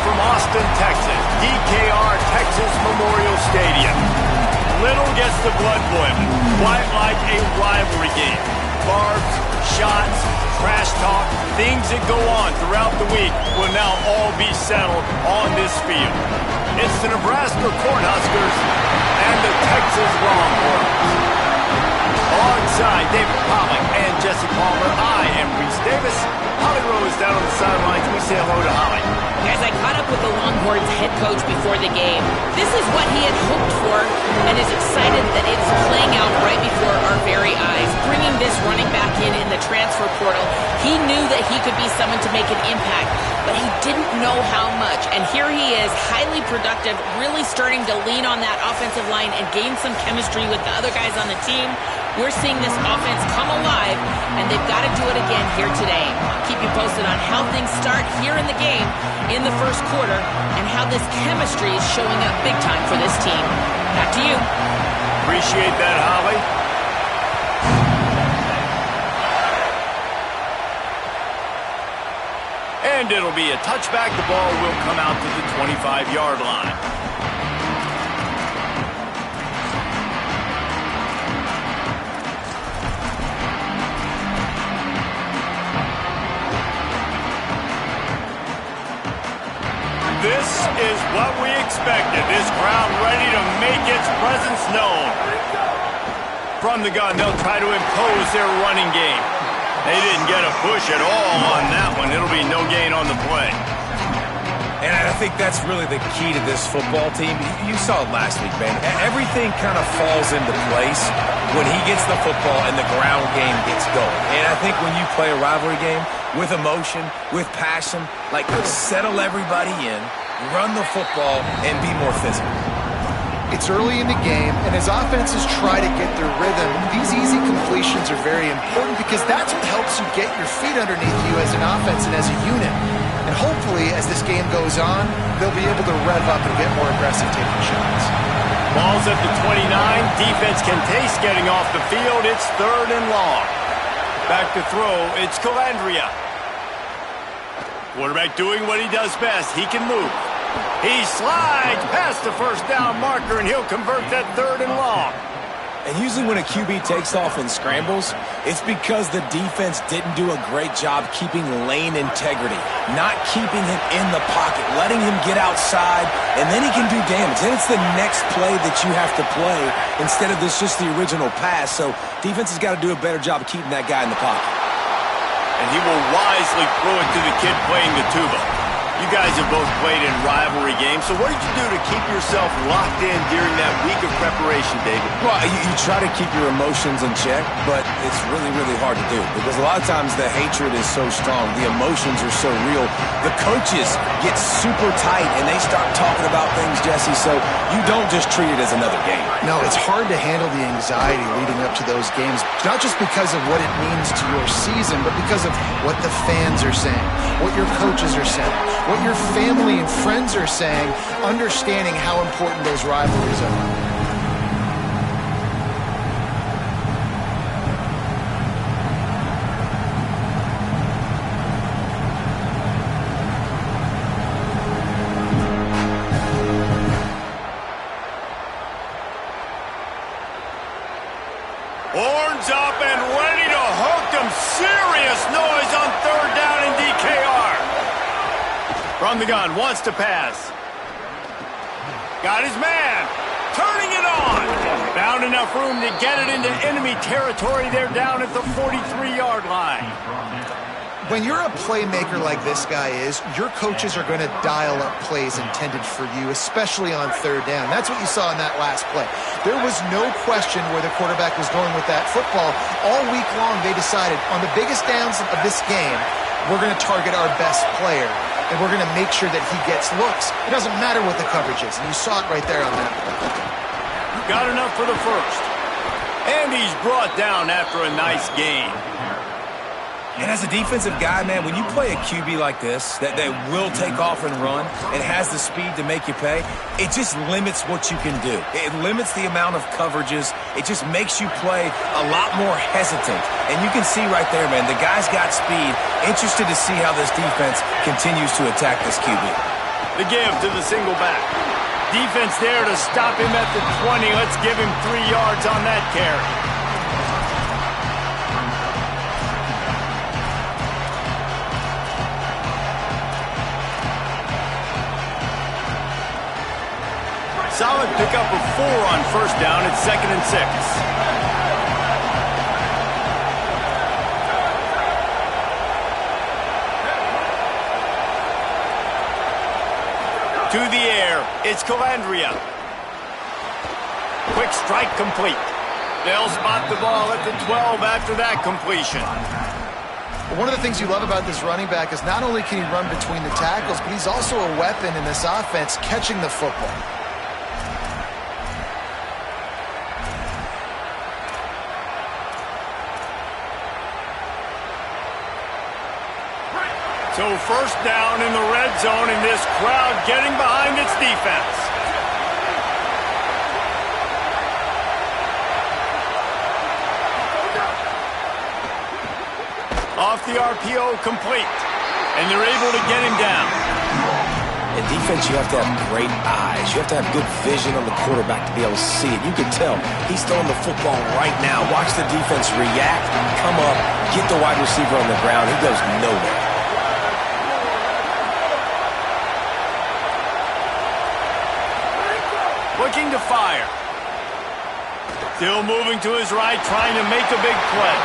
from Austin, Texas, DKR Texas Memorial Stadium. Little gets the blood boiling, quite like a rivalry game. Barbs, shots, trash talk, things that go on throughout the week will now all be settled on this field. It's the Nebraska Cornhuskers and the Texas Longhorns. Alongside David Pollock and Jesse Palmer, I am Reese Davis. Holly Rose down on the sidelines. We say hello to Holly. Guys, I caught up with the Longhorns head coach before the game. This is what he had hoped for and is excited that it is playing out right before our very eyes. Bringing this running back in the transfer portal, he knew that he could be someone to make an impact, but he didn't know how much. And here he is, highly productive, really starting to lean on that offensive line and gain some chemistry with the other guys on the team. We're seeing this offense come alive, and they've got to do it again here today. Keep you posted on how things start here in the game in the first quarter and how this chemistry is showing up big time for this team. Back to you. Appreciate that, Holly. And it'll be a touchback. The ball will come out to the 25-yard line. This is what we expected. This crowd ready to make its presence known. From the gun, they'll try to impose their running game. They didn't get a push at all on that one. It'll be no gain on the play. And I think that's really the key to this football team. You saw it last week, man. Everything kind of falls into place when he gets the football and the ground game gets going. And I think when you play a rivalry game with emotion, with passion, like settle everybody in, run the football, and be more physical. It's early in the game, and as offenses try to get their rhythm, these easy completions are very important because that's what helps you get your feet underneath you as an offense and as a unit. And hopefully, as this game goes on, they'll be able to rev up and get more aggressive taking shots. Ball's at the 29. Defense can taste getting off the field. It's 3rd and long. Back to throw. It's Calandria. Quarterback doing what he does best. He can move. He slides past the first down marker, and he'll convert that 3rd and long. And usually when a QB takes off and scrambles, it's because the defense didn't do a great job keeping lane integrity, not keeping him in the pocket, letting him get outside, and then he can do damage. Then it's the next play that you have to play instead of this just the original pass. So defense has got to do a better job of keeping that guy in the pocket. And he will wisely throw it to the kid playing the tuba. You guys have both played in rivalry games, so what did you do to keep yourself locked in during that week of preparation, David? Well, you try to keep your emotions in check, but it's really, really hard to do because a lot of times the hatred is so strong, the emotions are so real. The coaches get super tight, and they start talking about things, Jesse, so you don't just treat it as another game. No, it's hard to handle the anxiety leading up to those games, not just because of what it means to your season, but because of what the fans are saying, what your coaches are saying, what your family and friends are saying, understanding how important those rivalries are. Horns up and ready to hook them. Serious noise on 3rd down in DKR. From the gun, wants to pass. Got his man. Turning it on. Found enough room to get it into enemy territory. They're down at the 43-yard line. When you're a playmaker like this guy is, your coaches are going to dial up plays intended for you, especially on 3rd down. That's what you saw in that last play. There was no question where the quarterback was going with that football. All week long, they decided on the biggest downs of this game, we're going to target our best player, and we're going to make sure that he gets looks. It doesn't matter what the coverage is, and you saw it right there on that play. Got enough for the first. And he's brought down after a nice gain. And as a defensive guy, man, when you play a QB like this, that will take off and run and has the speed to make you pay, it just limits what you can do. It limits the amount of coverages. It just makes you play a lot more hesitant. And you can see right there, man, the guy's got speed. Interested to see how this defense continues to attack this QB. The give to the single back. Defense there to stop him at the 20. Let's give him 3 yards on that carry. Solid pickup of 4 on first down. It's 2nd and 6. To the air, it's Calandria. Quick strike complete. They'll spot the ball at the 12 after that completion. One of the things you love about this running back is not only can he run between the tackles, but he's also a weapon in this offense catching the football. So first down in the red zone, and this crowd getting behind its defense. Off the RPO complete, and they're able to get him down. In defense, you have to have great eyes. You have to have good vision on the quarterback to be able to see it. You can tell he's throwing the football right now. Watch the defense react, come up, get the wide receiver on the ground. He goes nowhere. Looking to fire. Still moving to his right, trying to make a big play.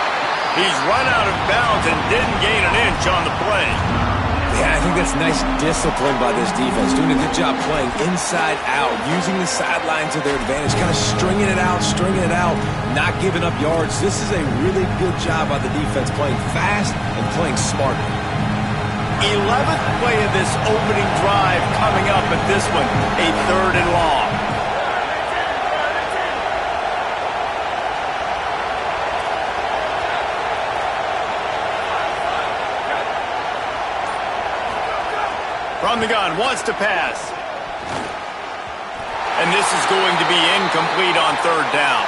He's run out of bounds and didn't gain an inch on the play. Yeah, I think that's nice discipline by this defense. Doing a good job playing inside out, using the sidelines to their advantage, kind of stringing it out, not giving up yards. This is a really good job by the defense, playing fast and playing smart. 11th play of this opening drive coming up at this one, a 3rd and long. From the gun, wants to pass. And this is going to be incomplete on 3rd down.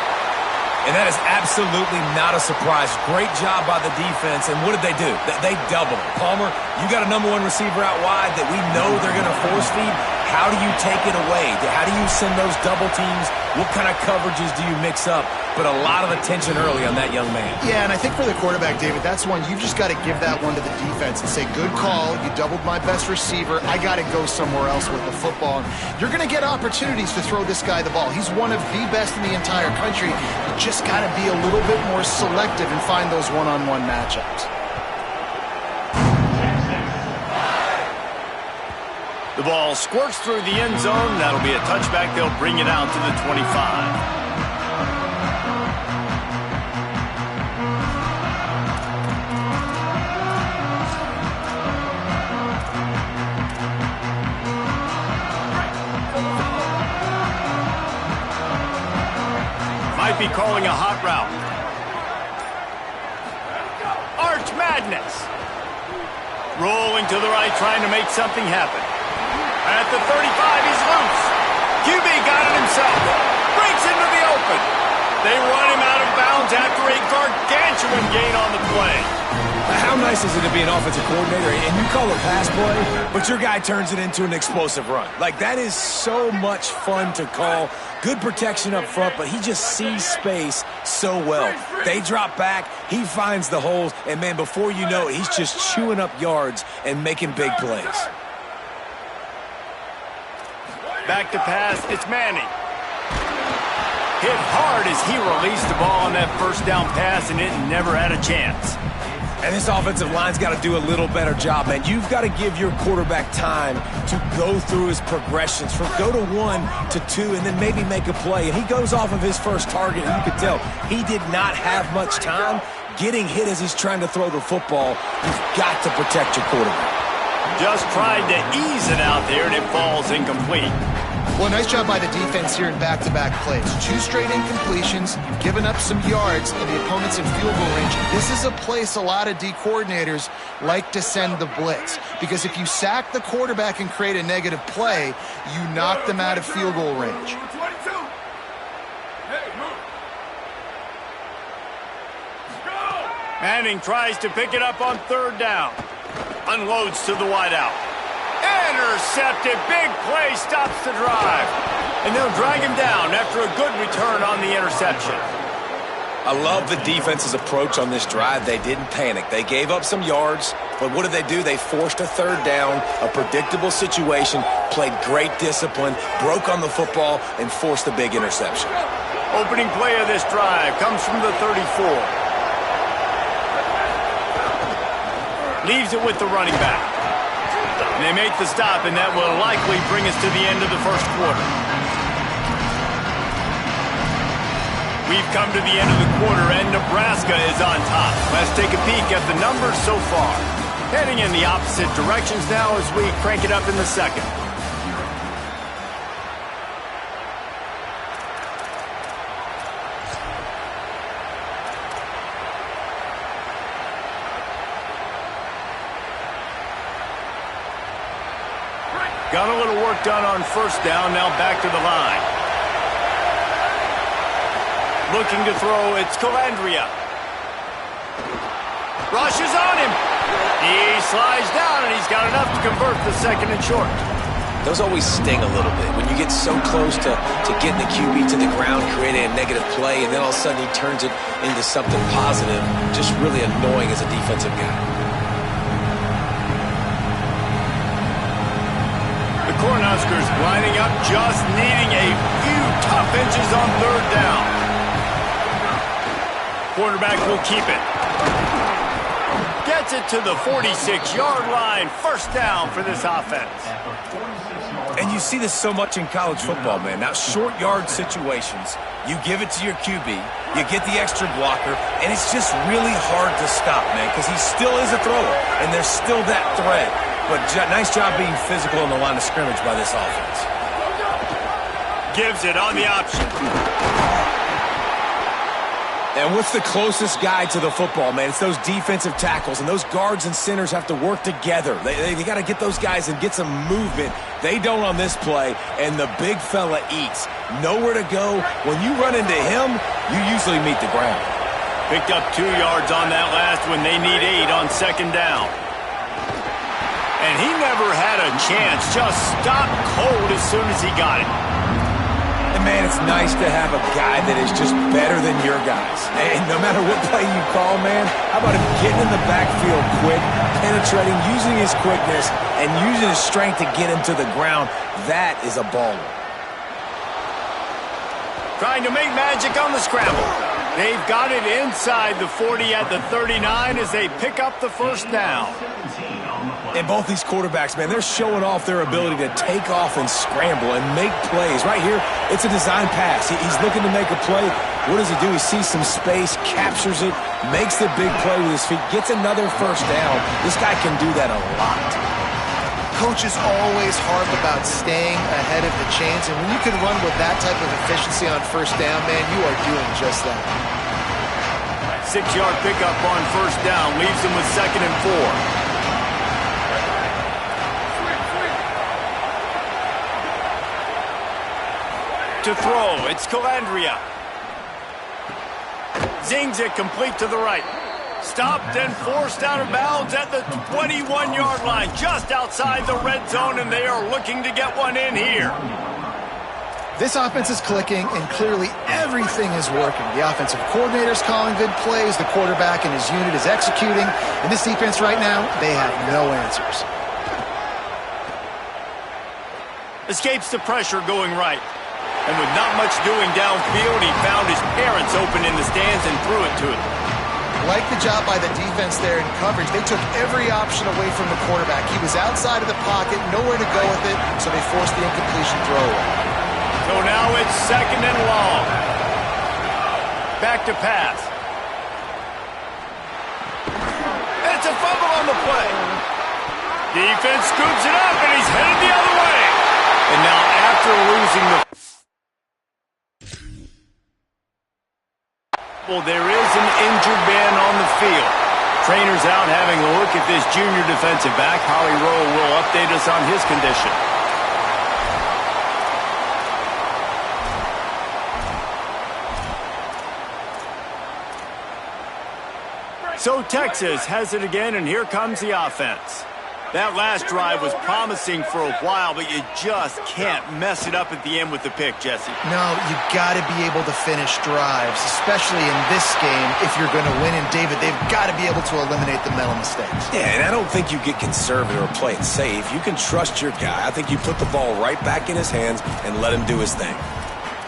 And that is absolutely not a surprise. Great job by the defense. And what did they do? They doubled it. Palmer, you got a number 1 receiver out wide that we know they're going to force feed. How do you take it away? How do you send those double teams? What kind of coverages do you mix up? But a lot of attention early on that young man. Yeah, and I think for the quarterback, David, that's one you've just got to give that one to the defense and say, good call, you doubled my best receiver, I got to go somewhere else with the football. You're going to get opportunities to throw this guy the ball. He's one of the best in the entire country. You just got to be a little bit more selective and find those one-on-one matchups. The ball squirts through the end zone. That'll be a touchback. They'll bring it out to the 25. Might be calling a hot route. Arch Madness. Rolling to the right, trying to make something happen. At the 35, he's loose. QB got it himself. Breaks into the open. They run him out of bounds after a gargantuan gain on the play. How nice is it to be an offensive coordinator and you call a pass play, but your guy turns it into an explosive run? Like, that is so much fun to call. Good protection up front, but he just sees space so well. They drop back, he finds the holes, and, man, before you know it, he's just chewing up yards and making big plays. Back to pass, it's Manning. Hit hard as he released the ball on that first down pass, and it never had a chance. And this offensive line's got to do a little better job, man. You've got to give your quarterback time to go through his progressions, from go to 1 to 2, and then maybe make a play. And he goes off of his first target, and you can tell he did not have much time getting hit as he's trying to throw the football. You've got to protect your quarterback. Just tried to ease it out there, and it falls incomplete. Well, nice job by the defense here in back-to-back plays. 2 straight incompletions. You've given up some yards, and the opponent's in field goal range. This is a place a lot of D coordinators like to send the blitz, because if you sack the quarterback and create a negative play, you knock them out of field goal range. Manning tries to pick it up on 3rd down. Unloads to the wideout. And Intercepted. Big play stops the drive. And they'll drag him down after a good return on the interception. I love the defense's approach on this drive. They didn't panic. They gave up some yards, but what did they do? They forced a third down, a predictable situation, played great discipline, broke on the football, and forced a big interception. Opening play of this drive comes from the 34. Leaves it with the running back. And they make the stop, and that will likely bring us to the end of the first quarter. We've come to the end of the quarter, and Nebraska is on top. Let's take a peek at the numbers so far. Heading in the opposite directions now as we crank it up in the second. Got a little work done on first down, now back to the line. Looking to throw, it's Calandria. Rushes on him. He slides down, and he's got enough to convert the second and short. Those always sting a little bit when you get so close to getting the QB to the ground, creating a negative play, and then all of a sudden he turns it into something positive. Just really annoying as a defensive guy. The Cornhuskers lining up, just needing a few tough inches on third down. Quarterback will keep it. Gets it to the 46-yard line. First down for this offense. And you see this so much in college football, man. Now, short yard situations, you give it to your QB, you get the extra blocker, and it's just really hard to stop, man, because he still is a thrower, and there's still that threat. But nice job being physical on the line of scrimmage by this offense. Gives it on the option. And what's the closest guy to the football, man? It's those defensive tackles, and those guards and centers have to work together. They got to get those guys and get some movement. They don't on this play, and the big fella eats. Nowhere to go. When you run into him, you usually meet the ground. Picked up 2 yards on that last when they need 8 on second down. And he never had a chance. Just stopped cold as soon as he got it. And, man, it's nice to have a guy that is just better than your guys. And no matter what play you call, man, how about him getting in the backfield quick, penetrating, using his quickness, and using his strength to get him to the ground? That is a baller. Trying to make magic on the scramble. They've got it inside the 40 at the 39 as they pick up the first down. And both these quarterbacks, man, they're showing off their ability to take off and scramble and make plays. Right here, it's a design pass. He's looking to make a play. What does he do? He sees some space, captures it, makes the big play with his feet, gets another first down. This guy can do that a lot. Coaches always harp about staying ahead of the chains, and when you can run with that type of efficiency on first down, man, you are doing just that. 6-yard pickup on first down leaves him with 2nd and 4. To throw, it's Calandria. Zings it complete to the right. Stopped and forced out of bounds at the 21-yard line, just outside the red zone, and they are looking to get one in here. This offense is clicking, and clearly everything is working. The offensive coordinator's calling good plays, the quarterback and his unit is executing, and this defense right now, they have no answers. Escapes the pressure going right. And with not much doing downfield, he found his parents open in the stands and threw it to them. Like the job by the defense there in coverage. They took every option away from the quarterback. He was outside of the pocket, nowhere to go with it, so they forced the incompletion throw away. So now it's 2nd and long. Back to pass. It's a fumble on the play. Defense scoops it up, and he's headed the other way. And now after losing the... Well, there is an injured man on the field. Trainers out having a look at this junior defensive back. Holly Rowe will update us on his condition. So Texas has it again, and here comes the offense. That last drive was promising for a while, but you just can't mess it up at the end with the pick, Jesse. No, you got to be able to finish drives, especially in this game if you're going to win. And, David, they've got to be able to eliminate the mental mistakes. Yeah, and I don't think you get conservative or play it safe. You can trust your guy. I think you put the ball right back in his hands and let him do his thing.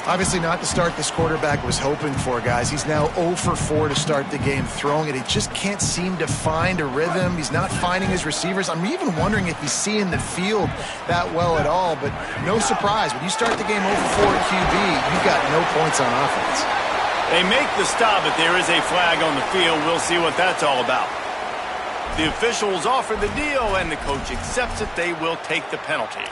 Obviously not the start this quarterback was hoping for, guys. He's now 0 for 4 to start the game throwing it. He just can't seem to find a rhythm. He's not finding his receivers. I'm even wondering if he's seeing the field that well at all, but no surprise. When you start the game 0 for 4 at QB, you've got no points on offense. They make the stop, but there is a flag on the field. We'll see what that's all about. The officials offer the deal, and the coach accepts it. They will take the penalty.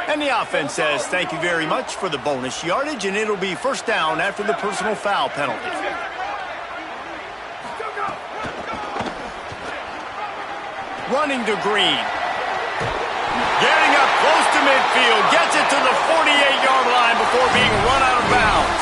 And the offense says thank you very much for the bonus yardage, and it'll be first down after the personal foul penalty. Running to Green. Getting up close to midfield, gets it to the 48-yard line before being run out of bounds.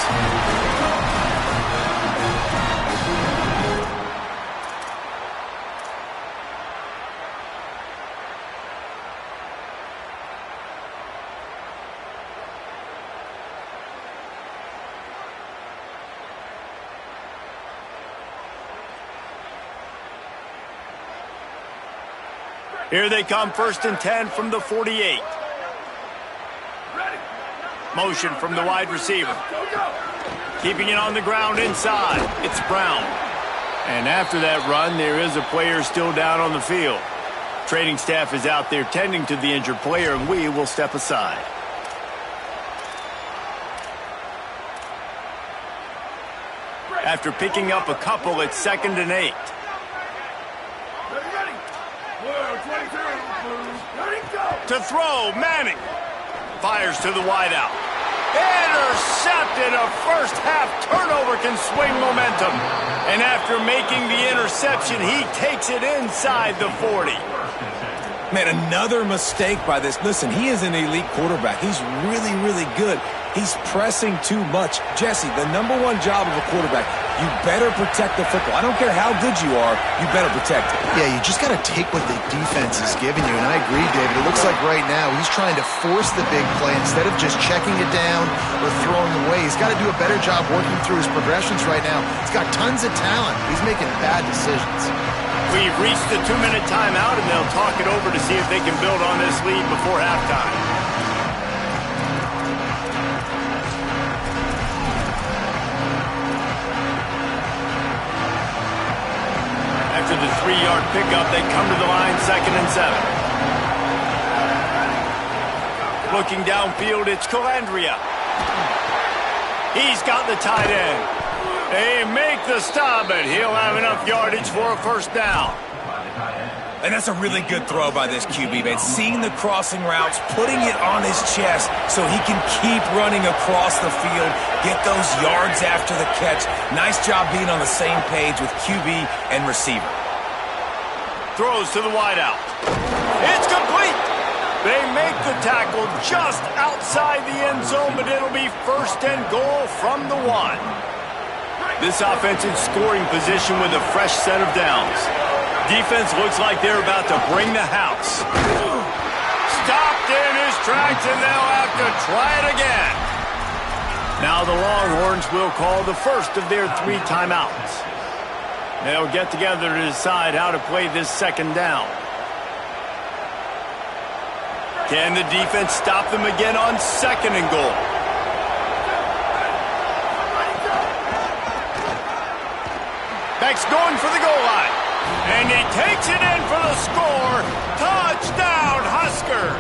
Here they come, 1st and 10 from the 48. Motion from the wide receiver. Keeping it on the ground inside. It's Brown. And after that run, there is a player still down on the field. Training staff is out there tending to the injured player, and we will step aside. After picking up a couple, it's 2nd and 8. To throw, Manning. Fires to the wideout. Intercepted. A first-half turnover can swing momentum. And after making the interception, he takes it inside the 40. Man, another mistake by this. Listen, he is an elite quarterback. He's really, really good. He's pressing too much. Jesse, the #1 job of a quarterback, you better protect the football. I don't care how good you are, you better protect it. Yeah, you just got to take what the defense is giving you, and I agree, David. It looks like right now he's trying to force the big play instead of just checking it down or throwing away. He's got to do a better job working through his progressions right now. He's got tons of talent. He's making bad decisions. We've reached the 2-minute timeout, and they'll talk it over to see if they can build on this lead before halftime. After the 3-yard pickup, they come to the line, 2nd and 7. Looking downfield, it's Calandria. He's got the tight end. They make the stop, but he'll have enough yardage for a first down. And that's a really good throw by this QB, man. Seeing the crossing routes, putting it on his chest so he can keep running across the field, get those yards after the catch. Nice job being on the same page with QB and receiver. Throws to the wideout. It's complete. They make the tackle just outside the end zone, but it'll be 1st and goal from the 1. This offense in scoring position with a fresh set of downs. Defense looks like they're about to bring the house. Stopped in his tracks, and they'll have to try it again. Now the Longhorns will call the first of their 3 timeouts. They'll get together to decide how to play this 2nd down. Can the defense stop them again on 2nd and goal? Beck's going for the goal line. And he takes it in for the score. Touchdown, Huskers!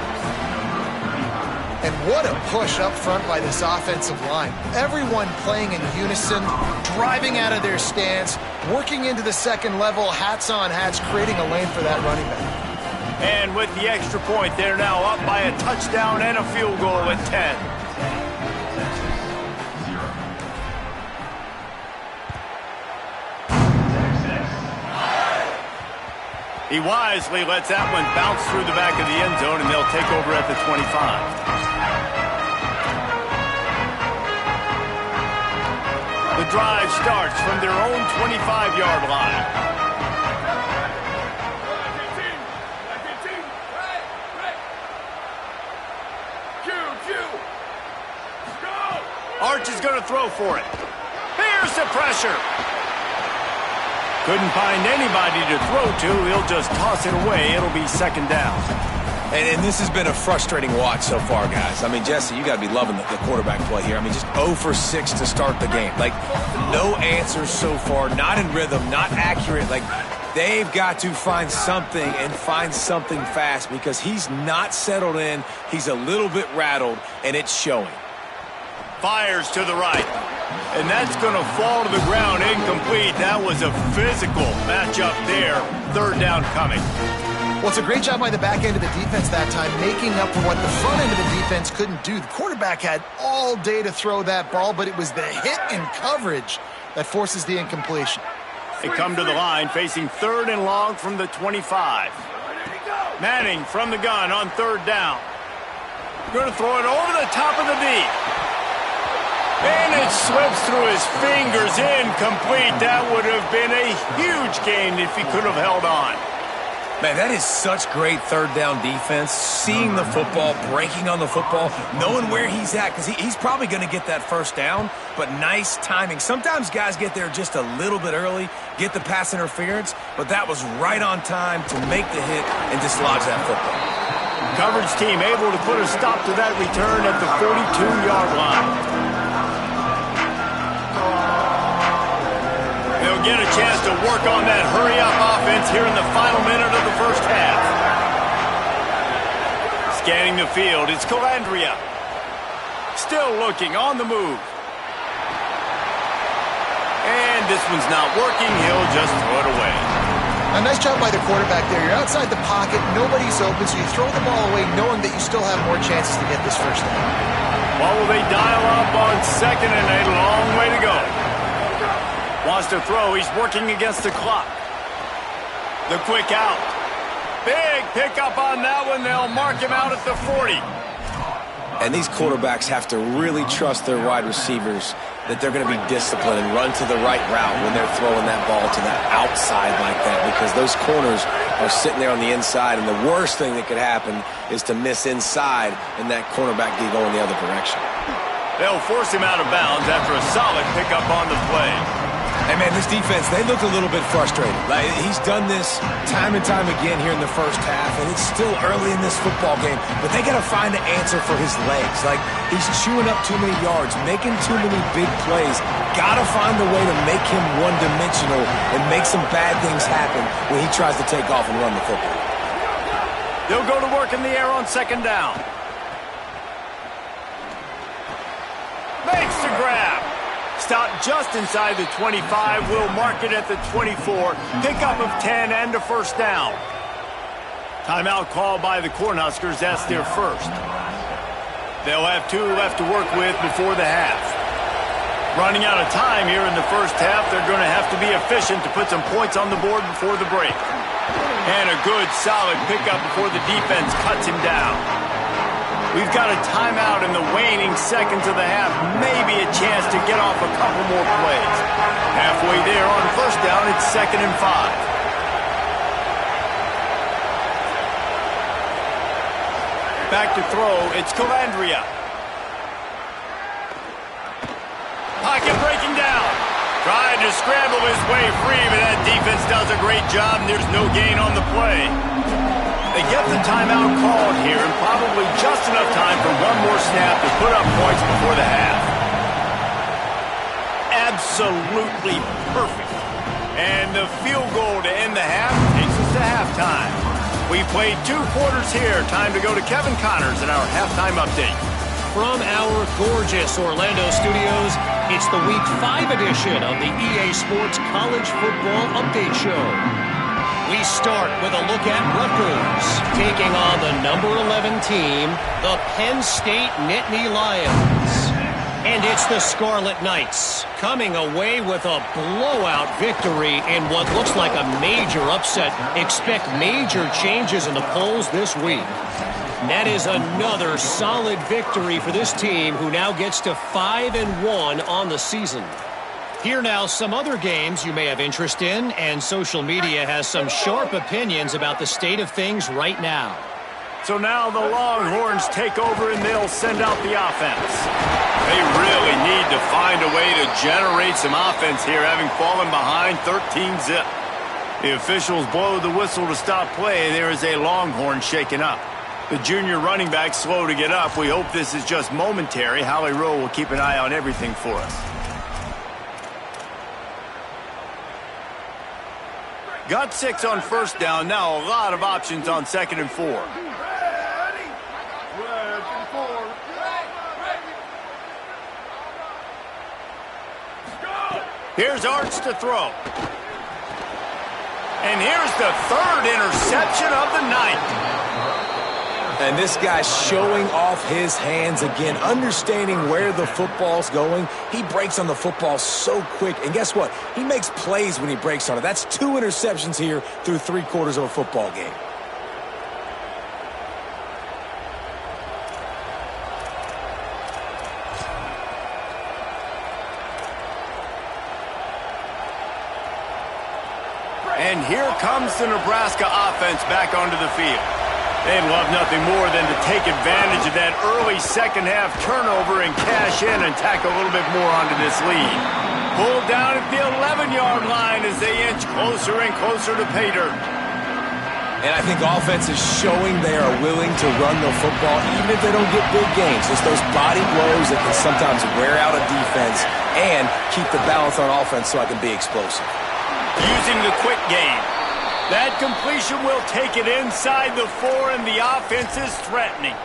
And what a push up front by this offensive line. Everyone playing in unison, driving out of their stance, working into the 2nd level, hats on hats, creating a lane for that running back. And with the extra point, they're now up by a touchdown and a field goal at 10. He wisely lets that one bounce through the back of the end zone, and they'll take over at the 25. The drive starts from their own 25-yard line. Arch is going to throw for it. Here's the pressure. Couldn't find anybody to throw to. He'll just toss it away. It'll be second down. And this has been a frustrating watch so far, guys. I mean, Jesse, you got to be loving the quarterback play here. I mean, just 0 for 6 to start the game. Like, no answers so far, not in rhythm, not accurate. Like, they've got to find something and find something fast because he's not settled in. He's a little bit rattled, and it's showing. Fires to the right. And that's going to fall to the ground incomplete. That was a physical matchup there. Third down coming. Well, it's a great job by the back end of the defense that time, making up for what the front end of the defense couldn't do. The quarterback had all day to throw that ball, but it was the hit in coverage that forces the incompletion. They come to the line, facing third and long from the 25. Manning from the gun on third down. Going to throw it over the top of the D. And it slips through his fingers, incomplete. That would have been a huge gain if he could have held on. Man, that is such great third down defense. Seeing the football, breaking on the football, knowing where he's at, because he's probably going to get that first down, but nice timing. Sometimes guys get there just a little bit early, get the pass interference, but that was right on time to make the hit and dislodge that football. Coverage team able to put a stop to that return at the 42-yard line. They'll get a chance to work on that hurry-up offense here in the final minute of the first half. Scanning the field, it's Calandria. Still looking, on the move. And this one's not working. He'll just throw it away. A nice job by the quarterback there. You're outside the pocket, nobody's open, so you throw the ball away knowing that you still have more chances to get this first down. Well, will they dial up on second and a long way to go? Wants to throw. He's working against the clock. The quick out. Big pickup on that one. They'll mark him out at the 40. And these quarterbacks have to really trust their wide receivers that they're going to be disciplined and run to the right route when they're throwing that ball to that outside like that, because those corners are sitting there on the inside, and the worst thing that could happen is to miss inside and that cornerback be going the other direction. They'll force him out of bounds after a solid pickup on the play. Hey, man, this defense, they look a little bit frustrated. Like, he's done this time and time again here in the first half, and it's still early in this football game, but they got to find an answer for his legs. Like, he's chewing up too many yards, making too many big plays. Got to find a way to make him one-dimensional and make some bad things happen when he tries to take off and run the football. They'll go to work in the air on second down. Makes the grab. Stopped just inside the 25. Will mark it at the 24. Pickup of 10 and a first down. Timeout called by the Cornhuskers. That's their first. They'll have 2 left to work with before the half. Running out of time here in the first half. They're going to have to be efficient to put some points on the board before the break. And a good, solid pickup before the defense cuts him down. We've got a timeout in the waning seconds of the half. Maybe a chance to get off a couple more plays. Halfway there on first down, it's 2nd and 5. Back to throw, it's Calandria. Pocket breaking down. Trying to scramble his way free, but that defense does a great job, and there's no gain on the play. They get the timeout called here, and probably just enough time for one more snap to put up points before the half. Absolutely perfect. And the field goal to end the half takes us to halftime. We played 2 quarters here. Time to go to Kevin Connors in our halftime update. From our gorgeous Orlando studios, it's the Week 5 edition of the EA Sports College Football Update Show. We start with a look at Rutgers, taking on the number 11 team, the Penn State Nittany Lions. And it's the Scarlet Knights, coming away with a blowout victory in what looks like a major upset. Expect major changes in the polls this week. That is another solid victory for this team, who now gets to 5-1 on the season. Here now, some other games you may have interest in, and social media has some sharp opinions about the state of things right now. So now the Longhorns take over, and they'll send out the offense. They really need to find a way to generate some offense here, having fallen behind 13-zip. The officials blow the whistle to stop play. There is a Longhorn shaken up. The junior running back slow to get up. We hope this is just momentary. Howie Rowe will keep an eye on everything for us. Got 6 on first down. Now a lot of options on 2nd and 4. Here's Arch to throw. And here's the 3rd interception of the night. And this guy's showing off his hands again, understanding where the football's going. He breaks on the football so quick. And guess what? He makes plays when he breaks on it. That's 2 interceptions here through 3/4 of a football game. And here comes the Nebraska offense back onto the field. They'd love nothing more than to take advantage of that early second-half turnover and cash in and tack a little bit more onto this lead. Pulled down at the 11-yard line as they inch closer and closer to pay dirt. And I think offense is showing they are willing to run the football even if they don't get big gains. It's those body blows that can sometimes wear out a defense and keep the balance on offense so I can be explosive. Using the quick game. That completion will take it inside the 4, and the offense is threatening.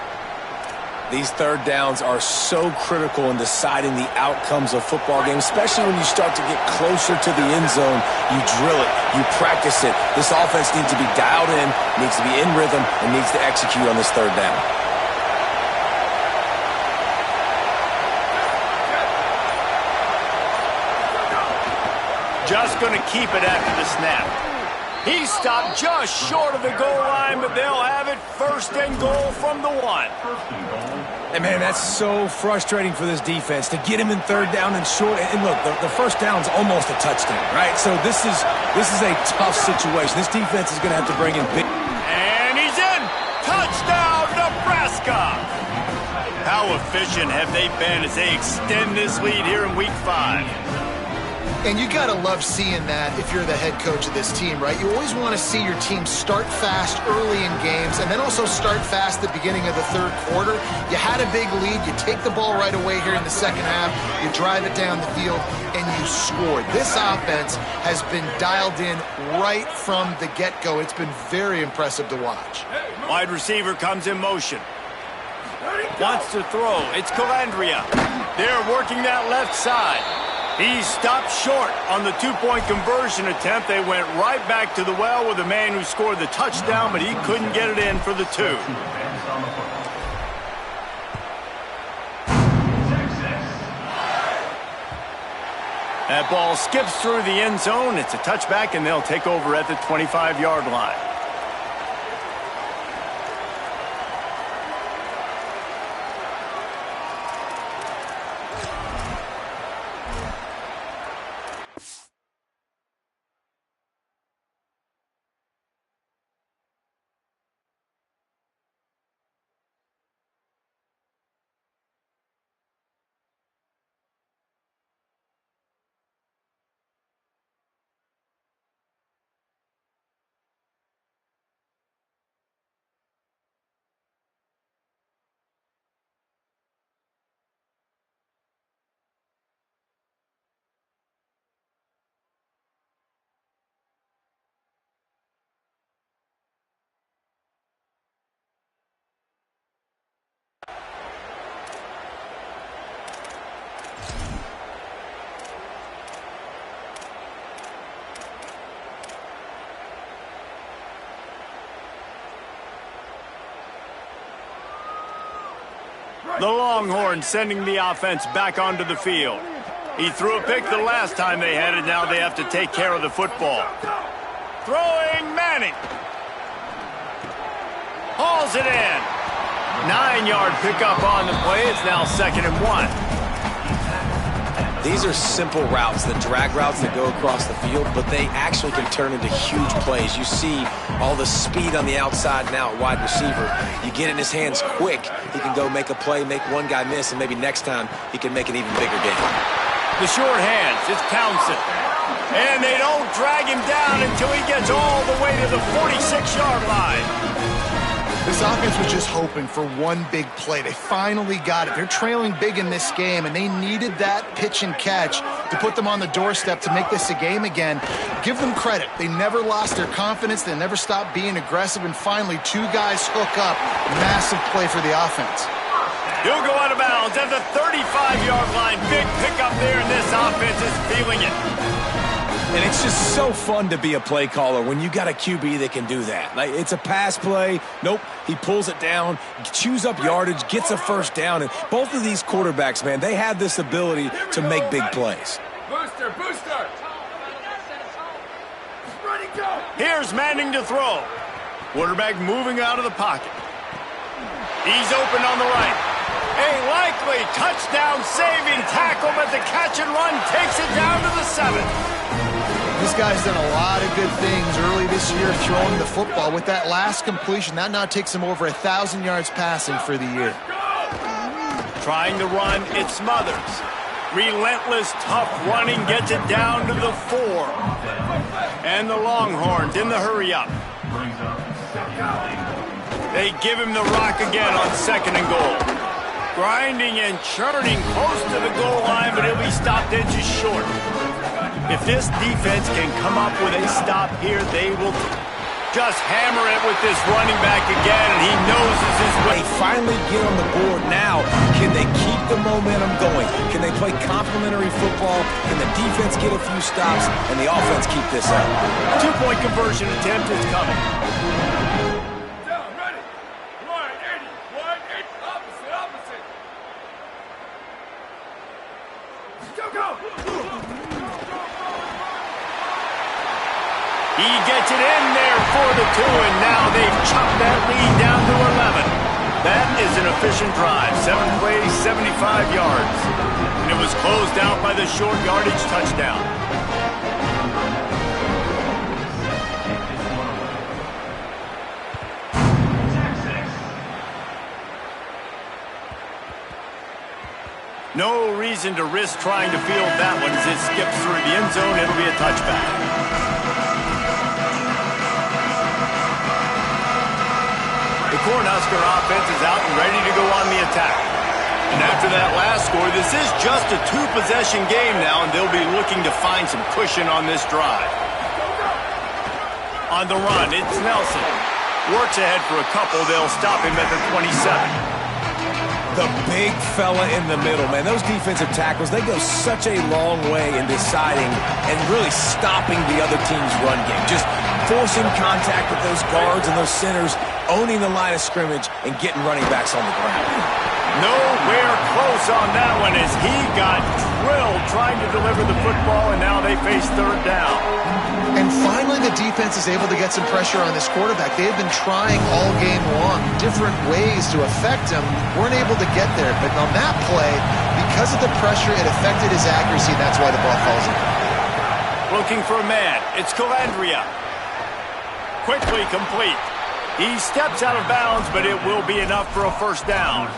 These 3rd downs are so critical in deciding the outcomes of football games, especially when you start to get closer to the end zone. You drill it. You practice it. This offense needs to be dialed in, needs to be in rhythm, and needs to execute on this 3rd down. Just going to keep it after the snap. He stopped just short of the goal line, but they'll have it 1st and goal from the 1. And, man, that's so frustrating for this defense to get him in 3rd down and short. And look, the 1st down's almost a touchdown, right? So this is a tough situation. This defense is going to have to bring in big. And he's in. Touchdown, Nebraska. How efficient have they been as they extend this lead here in Week 5? And you got to love seeing that if you're the head coach of this team, right? You always want to see your team start fast early in games and then also start fast at the beginning of the 3rd quarter. You had a big lead. You take the ball right away here in the 2nd half. You drive it down the field, and you scored. This offense has been dialed in right from the get-go. It's been very impressive to watch. Wide receiver comes in motion. Wants to throw. It's Calandria. They're working that left side. He stopped short on the 2-point conversion attempt. They went right back to the well with the man who scored the touchdown, but he couldn't get it in for the 2. That ball skips through the end zone. It's a touchback, and they'll take over at the 25-yard line. The Longhorns sending the offense back onto the field. He threw a pick the last time they had it. Now they have to take care of the football. Throwing Manning. Hauls it in. 9-yard pickup on the play. It's now 2nd and 1. These are simple routes, the drag routes that go across the field, but they actually can turn into huge plays. You see all the speed on the outside now at wide receiver. You get in his hands quick, he can go make a play, make one guy miss, and maybe next time he can make an even bigger game. The short hands, it's Townsend. And they don't drag him down until he gets all the way to the 46-yard line. This offense was just hoping for one big play. They finally got it. They're trailing big in this game, and they needed that pitch and catch to put them on the doorstep to make this a game again. Give them credit. They never lost their confidence. They never stopped being aggressive, and finally, two guys hook up. Massive play for the offense. He'll go out of bounds at the 35-yard line. Big pickup there, and this offense is feeling it. And it's just so fun to be a play caller when you got a QB that can do that. Like, it's a pass play. Nope, he pulls it down, chews up yardage, gets a first down. And both of these quarterbacks, man, they have this ability to make big plays. Booster! Here's Manning to throw. Quarterback moving out of the pocket. He's open on the right. A likely touchdown-saving tackle, but the catch and run takes it down to the 7. This guy's done a lot of good things early this year throwing the football. With that last completion, that now takes him over 1,000 yards passing for the year. Trying to run, it smothers. Relentless, tough running gets it down to the 4. And the Longhorns in the hurry-up. They give him the rock again on 2nd and goal. Grinding and churning close to the goal line, but he'll be stopped inches short. If this defense can come up with a stop here, they will just hammer it with this running back again, and he knows it's his way. They finally get on the board now. Can they keep the momentum going? Can they play complementary football? Can the defense get a few stops and the offense keep this up? 2-point conversion attempt is coming. He gets it in there for the 2, and now they've chopped that lead down to 11. That is an efficient drive. 7 plays, 75 yards. And it was closed out by the short yardage touchdown. No reason to risk trying to field that one as it skips through the end zone. It'll be a touchback. The Cornhusker offense is out and ready to go on the attack. And after that last score, this is just a 2-possession game now, and they'll be looking to find some cushion on this drive. On the run, it's Nelson. Works ahead for a couple. They'll stop him at the 27. The big fella in the middle, man. Those defensive tackles, they go such a long way in deciding and really stopping the other team's run game. Just forcing contact with those guards and those centers, owning the line of scrimmage, and getting running backs on the ground. Nowhere close on that one as he got drilled trying to deliver the football, and now they face 3rd down. And finally, the defense is able to get some pressure on this quarterback. They have been trying all game long, different ways to affect him. Weren't able to get there, but on that play, because of the pressure, it affected his accuracy, and that's why the ball falls in. Looking for a man. It's Calandria. Quickly complete. He steps out of bounds, but it will be enough for a 1st down.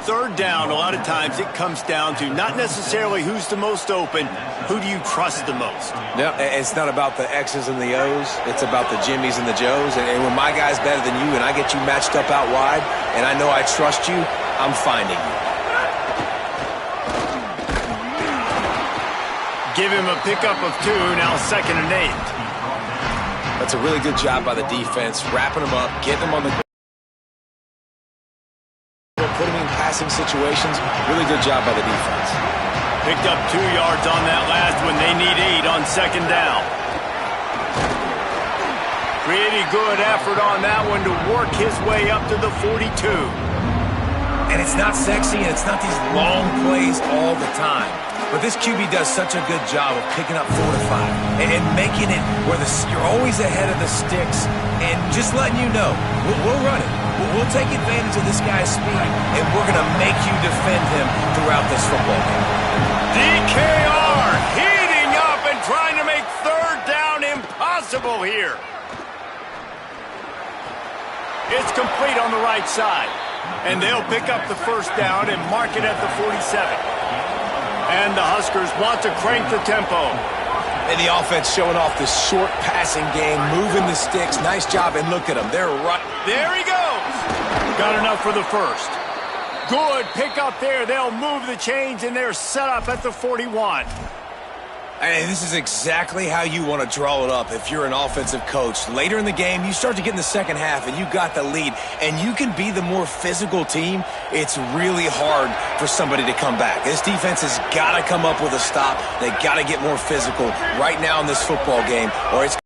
3rd down, a lot of times it comes down to not necessarily who's the most open, who do you trust the most? No, it's not about the X's and the O's. It's about the Jimmies and the Joes. And when my guy's better than you and I get you matched up out wide and I know I trust you, I'm finding you. Give him a pickup of 2, now 2nd and 8. That's a really good job by the defense, wrapping them up, getting them on the putting him in passing situations. Really good job by the defense. Picked up 2 yards on that last one. They need 8 on 2nd down. Pretty good effort on that one to work his way up to the 42. And it's not sexy, and it's not these long plays all the time. But this QB does such a good job of picking up 4 to 5 and making it where you're always ahead of the sticks and just letting you know, we'll run it. We'll take advantage of this guy's speed, and we're going to make you defend him throughout this football game. DKR heating up and trying to make third down impossible here. It's complete on the right side, and they'll pick up the first down and mark it at the 47. And the Huskers want to crank the tempo. And the offense showing off the short passing game, moving the sticks. Nice job, and look at them. They're right. There he goes. Got enough for the first. Good pick up there. They'll move the chains, and they're set up at the 41. And this is exactly how you want to draw it up if you're an offensive coach. Later in the game, you start to get in the second half, and you got the lead, and you can be the more physical team. It's really hard for somebody to come back. This defense has got to come up with a stop. They got to get more physical right now in this football game, or it's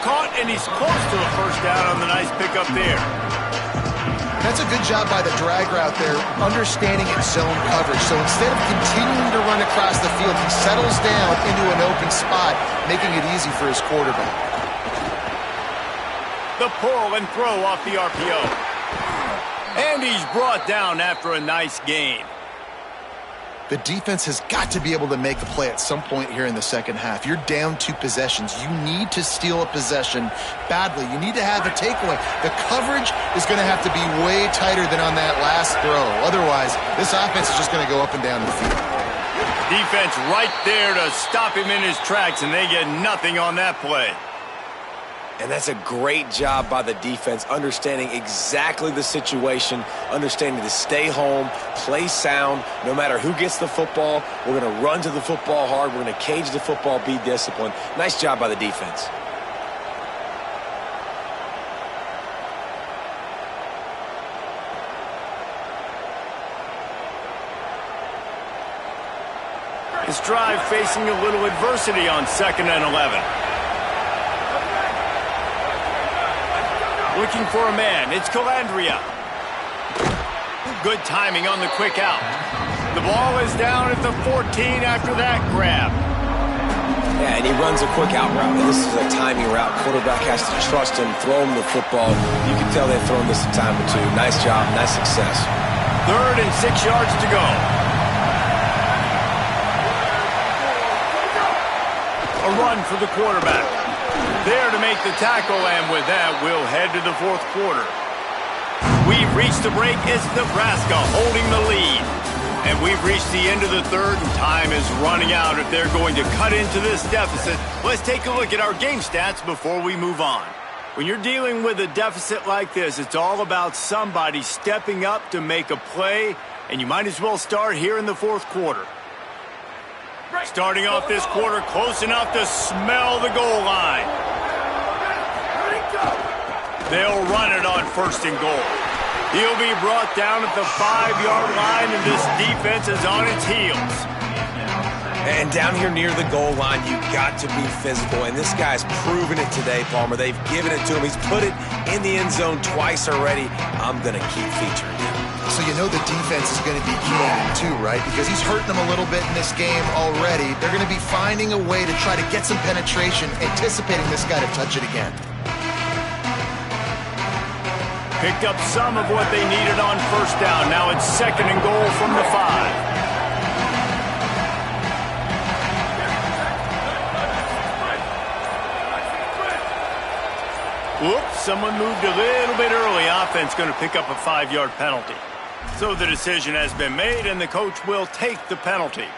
caught, and he's close to the first down on the nice pickup there. That's a good job by the drag route there, understanding its zone coverage. So instead of continuing to run across the field, he settles down into an open spot, making it easy for his quarterback. The pull and throw off the RPO. And he's brought down after a nice gain. The defense has got to be able to make a play at some point here in the second half. You're down 2 possessions. You need to steal a possession badly. You need to have a takeaway. The coverage is going to have to be way tighter than on that last throw. Otherwise, this offense is just going to go up and down the field. Defense right there to stop him in his tracks, and they get nothing on that play. And that's a great job by the defense, understanding exactly the situation, understanding to stay home, play sound. No matter who gets the football, we're going to run to the football hard. We're going to cage the football, be disciplined. Nice job by the defense. This drive facing a little adversity on 2nd and 11. Looking for a man. It's Calandria. Good timing on the quick out. The ball is down at the 14 after that grab. Yeah, and he runs a quick out route. And this is a timing route. Quarterback has to trust him, throw him the football. You can tell they've thrown this a time or two. Nice job, nice success. 3rd and 6 yards to go. A run for the quarterback. There to make the tackle, and with that, we'll head to the 4th quarter. We've reached the break. It's Nebraska holding the lead. And we've reached the end of the 3rd, and time is running out if they're going to cut into this deficit. Let's take a look at our game stats before we move on. When you're dealing with a deficit like this, it's all about somebody stepping up to make a play, and you might as well start here in the 4th quarter. Starting off this quarter close enough to smell the goal line. They'll run it on 1st and goal. He'll be brought down at the 5-yard line, and this defense is on its heels. And down here near the goal line, you got to be physical, and this guy's proven it today, Palmer. They've given it to him. He's put it in the end zone twice already. I'm going to keep featuring him. So you know the defense is going to be keying him too, right? Because he's hurting them a little bit in this game already. They're going to be finding a way to try to get some penetration, anticipating this guy to touch it again. Picked up some of what they needed on 1st down. Now it's 2nd and goal from the 5. Whoops, someone moved a little bit early. Offense going to pick up a 5-yard penalty. So the decision has been made, and the coach will take the penalty.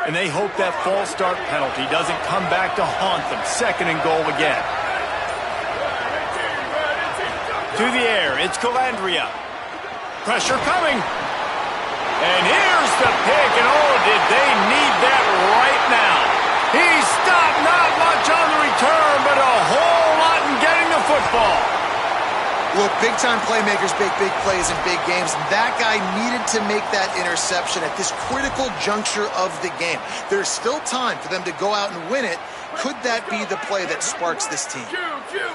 And they hope that false start penalty doesn't come back to haunt them. 2nd and goal again. To the air, it's Calandria. Pressure coming. And here's the pick, and oh, did they need that right now. He stopped, not much on the return, but a whole lot in getting the football. Look, big-time playmakers make big plays in big games. That guy needed to make that interception at this critical juncture of the game. There's still time for them to go out and win it. Could that be the play that sparks this team?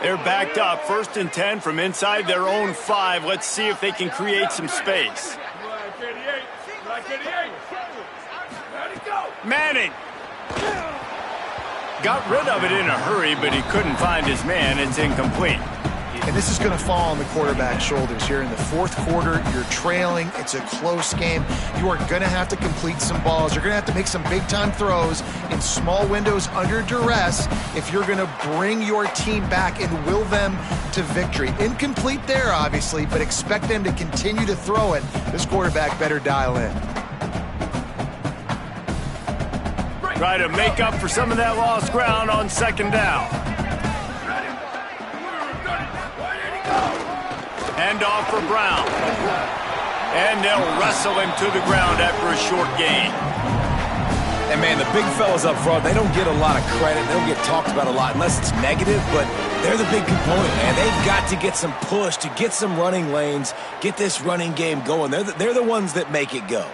They're backed up. 1st and 10 from inside their own 5. Let's see if they can create some space. Manning. Got rid of it in a hurry, but he couldn't find his man. It's incomplete. And this is going to fall on the quarterback's shoulders here in the 4th quarter. You're trailing. It's a close game. You are going to have to complete some balls. You're going to have to make some big-time throws in small windows under duress if you're going to bring your team back and will them to victory. Incomplete there, obviously, but expect them to continue to throw it. This quarterback better dial in. Try to make up for some of that lost ground on 2nd down. Hand off for Brown. And they'll wrestle him to the ground after a short gain. And, man, the big fellas up front, they don't get a lot of credit. They don't get talked about a lot unless it's negative, but they're the big component, man. They've got to get some push, to get some running lanes, get this running game going. They're the ones that make it go.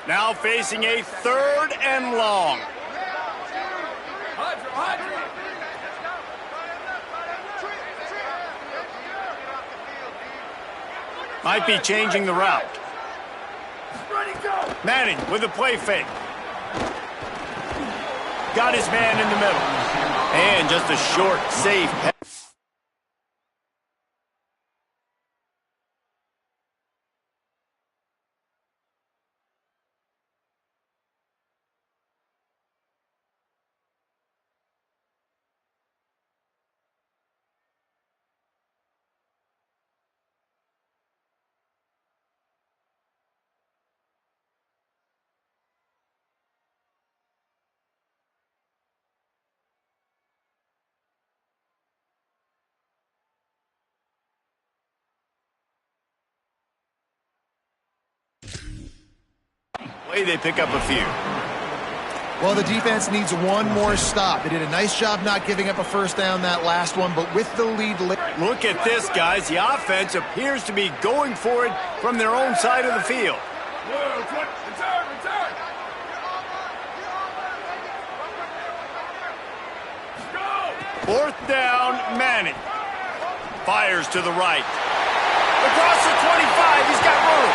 Now facing a 3rd and long. Might be changing the route. Manning with a play fake. Got his man in the middle. And just a short, safe pass. They pick up a few. Well, the defense needs one more stop. They did a nice job not giving up a 1st down that last one, but with the lead. Look at this, guys. The offense appears to be going for it from their own side of the field. 4th down, Manning. Fires to the right. Across the 25, he's got room.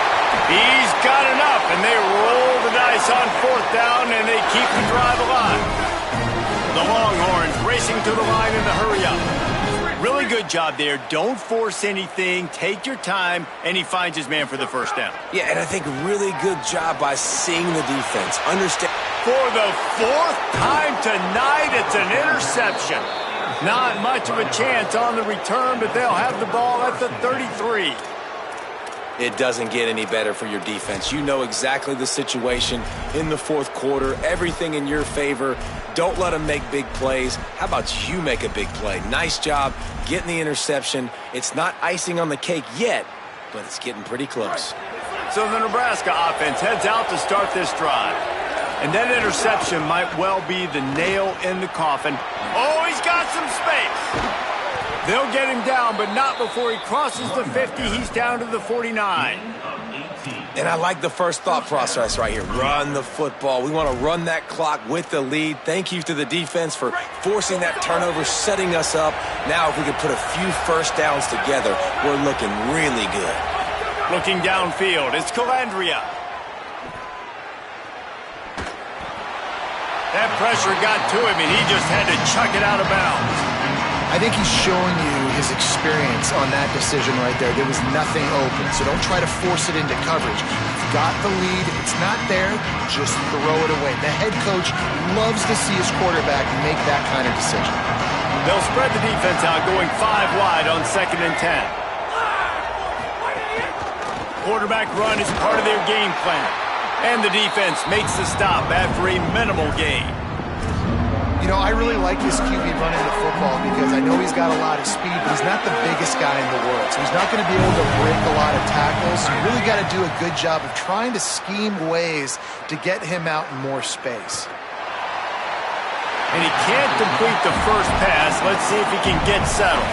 He's got enough, and they roll the dice on 4th down, and they keep the drive alive. The Longhorns racing to the line in the hurry-up. Really good job there. Don't force anything. Take your time, and he finds his man for the 1st down. Yeah, and I think really good job by seeing the defense. Understand. For the 4th time tonight, it's an interception. Not much of a chance on the return, but they'll have the ball at the 33. It doesn't get any better for your defense. You know exactly the situation in the 4th quarter. Everything in your favor. Don't let them make big plays. How about you make a big play? Nice job getting the interception. It's not icing on the cake yet, but it's getting pretty close. So the Nebraska offense heads out to start this drive. And that interception might well be the nail in the coffin. Oh, he's got some space. They'll get him down, but not before he crosses the 50. He's down to the 49. And I like the first thought process right here. Run the football. We want to run that clock with the lead. Thank you to the defense for forcing that turnover, setting us up. Now if we can put a few 1st downs together, we're looking really good. Looking downfield, it's Calandria. That pressure got to him, and he just had to chuck it out of bounds. I think he's showing you his experience on that decision right there. There was nothing open, so don't try to force it into coverage. You've got the lead. If it's not there, just throw it away. The head coach loves to see his quarterback make that kind of decision. They'll spread the defense out, going 5 wide on 2nd and 10. Quarterback run is part of their game plan. And the defense makes the stop after a minimal gain. You know, I really like this QB running the football because I know he's got a lot of speed, but he's not the biggest guy in the world. So he's not going to be able to break a lot of tackles. So you really got to do a good job of trying to scheme ways to get him out in more space. And he can't complete the first pass. Let's see if he can get settled.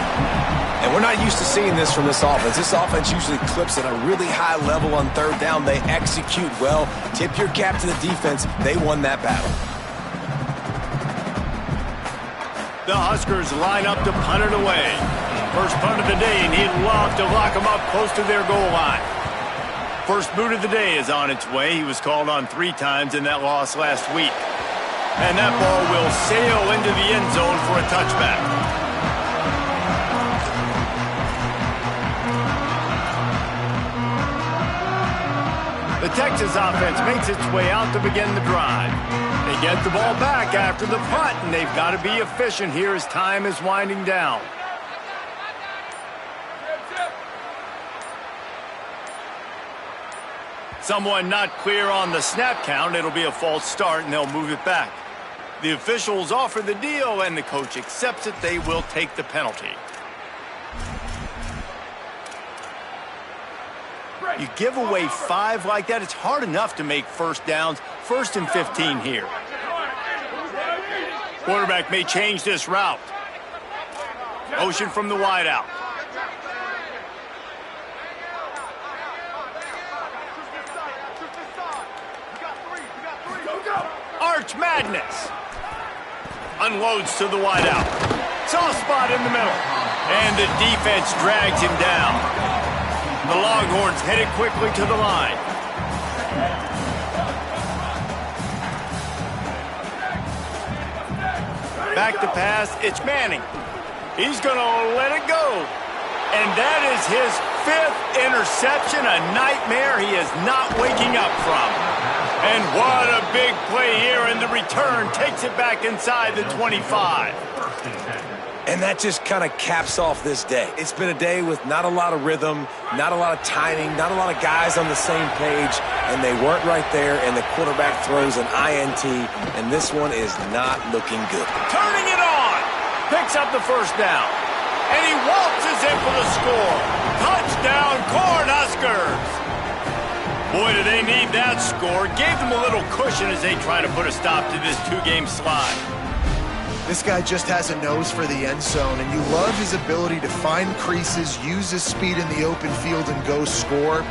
And we're not used to seeing this from this offense. This offense usually clips at a really high level on third down. They execute well. Tip your cap to the defense. They won that battle. The Huskers line up to punt it away. First punt of the day, and he'd love to lock them up close to their goal line. First boot of the day is on its way. He was called on 3 times in that loss last week. And that ball will sail into the end zone for a touchback. The Texas offense makes its way out to begin the drive. They get the ball back after the punt, and they've got to be efficient here as time is winding down. Someone not clear on the snap count. It'll be a false start, and they'll move it back. The officials offer the deal, and the coach accepts it. They will take the penalty. You give away 5 like that, it's hard enough to make first downs. 1st and 15 here. Quarterback may change this route. Motion from the wideout. Arch Madness. Unloads to the wideout. Soft spot in the middle. And the defense drags him down. The Longhorns headed quickly to the line. Back to pass, it's Manning. He's going to let it go. And that is his 5th interception, a nightmare he is not waking up from. And what a big play here, and the return takes it back inside the 25. And that just kind of caps off this day. It's been a day with not a lot of rhythm, not a lot of timing, not a lot of guys on the same page, and they weren't right there, and the quarterback throws an INT, and this one is not looking good. Turning it on! Picks up the first down. And he waltzes in for the score. Touchdown, Cornhuskers! Boy, do they need that score. Gave them a little cushion as they try to put a stop to this 2-game slide. This guy just has a nose for the end zone, and you love his ability to find creases, use his speed in the open field, and go score.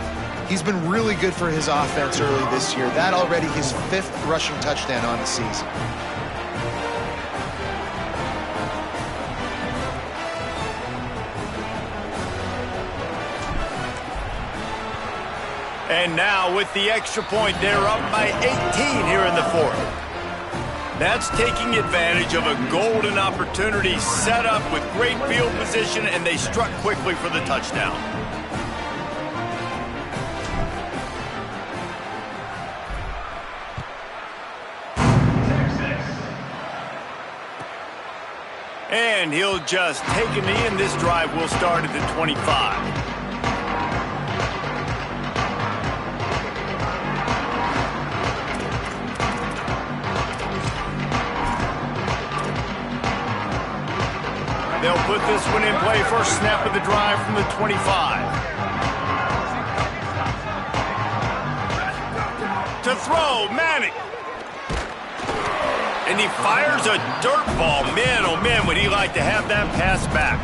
He's been really good for his offense early this year. That already his 5th rushing touchdown on the season. And now with the extra point, they're up by 18 here in the 4th. That's taking advantage of a golden opportunity set up with great field position, and they struck quickly for the touchdown. And he'll just take a knee, and this drive will start at the 25. They'll put this one in play. First snap of the drive from the 25. To throw, Manning. And he fires a dirt ball. Man, oh man, would he like to have that pass back.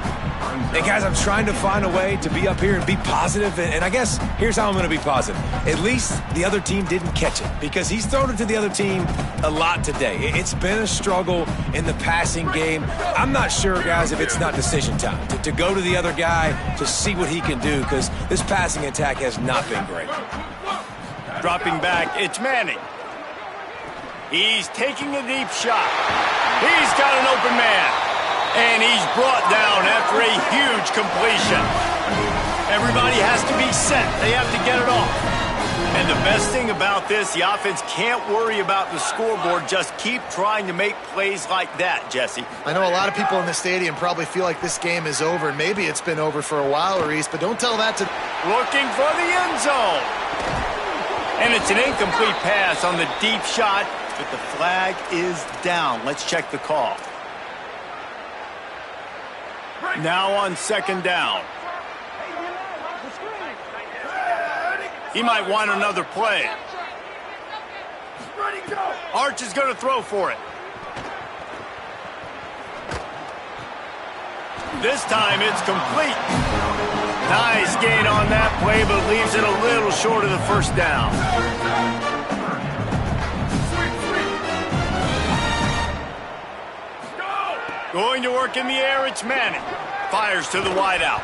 Hey, guys, I'm trying to find a way to be up here and be positive, and I guess here's how I'm going to be positive. At least the other team didn't catch it, because he's thrown it to the other team a lot today. It's been a struggle in the passing game. I'm not sure, guys, if it's not decision time to go to the other guy to see what he can do, because this passing attack has not been great. Dropping back, it's Manning. He's taking a deep shot. He's got an open man. And he's brought down after a huge completion. Everybody has to be set. They have to get it off. And the best thing about this, the offense can't worry about the scoreboard. Just keep trying to make plays like that, Jesse. I know a lot of people in the stadium probably feel like this game is over, and maybe it's been over for a while, Reese, but don't tell that to... Looking for the end zone. And it's an incomplete pass on the deep shot, but the flag is down. Let's check the call. Now on 2nd down. He might want another play. Arch is going to throw for it. This time it's complete. Nice gain on that play, but leaves it a little short of the first down. Going to work in the air, it's Manning. Fires to the wideout.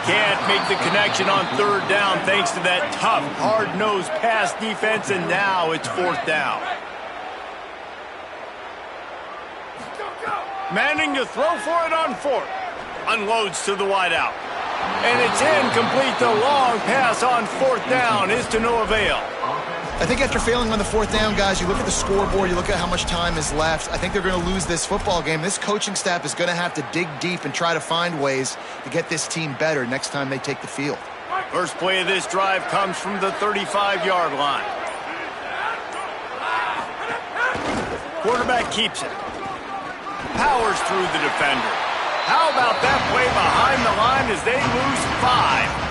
Can't make the connection on third down thanks to that tough, hard-nosed pass defense, and now it's fourth down. Manning to throw for it on fourth. Unloads to the wideout. And it's incomplete. The long pass on fourth down is to no avail. I think after failing on the fourth down, guys, you look at the scoreboard, you look at how much time is left. I think they're going to lose this football game. This coaching staff is going to have to dig deep and try to find ways to get this team better next time they take the field. First play of this drive comes from the 35-yard line. Quarterback keeps it. Powers through the defender. How about that play behind the line as they lose 5?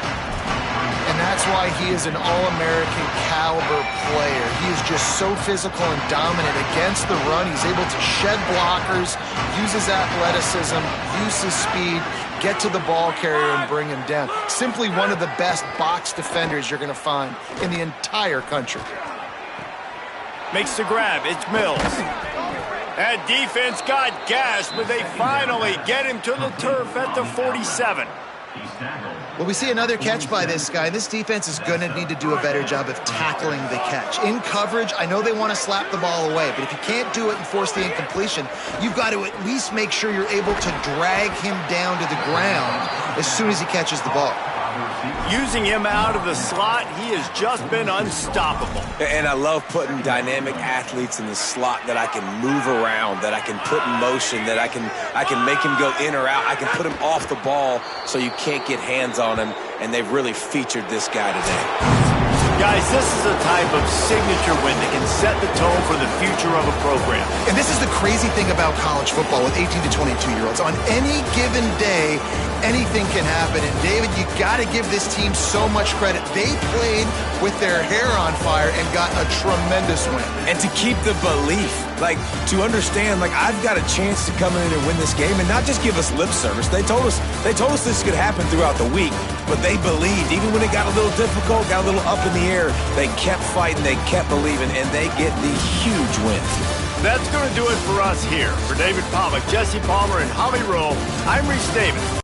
And that's why he is an all-American caliber player. He is just so physical and dominant against the run. He's able to shed blockers, use his athleticism, use his speed, get to the ball carrier and bring him down. Simply one of the best box defenders you're going to find in the entire country. Makes the grab. It's Mills. That defense got gashed, but they finally get him to the turf at the 47. Well, we see another catch by this guy. This defense is going to need to do a better job of tackling the catch. In coverage, I know they want to slap the ball away, but if you can't do it and force the incompletion, you've got to at least make sure you're able to drag him down to the ground as soon as he catches the ball. Using him out of the slot, he has just been unstoppable. And I love putting dynamic athletes in the slot that I can move around, that I can put in motion, that I can make him go in or out. I can put him off the ball so you can't get hands on him, and they've really featured this guy today. Guys, this is a type of signature win that can set the tone for the future of a program. And this is the crazy thing about college football with 18 to 22-year-olds. On any given day, anything can happen. And, David, you got to give this team so much credit. They played with their hair on fire and got a tremendous win. And to keep the belief, to understand, I've got a chance to come in and win this game and not just give us lip service. They told us this could happen throughout the week, but they believed. Even when it got a little difficult, got a little up in the air, they kept fighting, they kept believing, and they get the huge win. That's going to do it for us here. For David Pollack, Jesse Palmer, and Holly Rowe, I'm Reese Davis.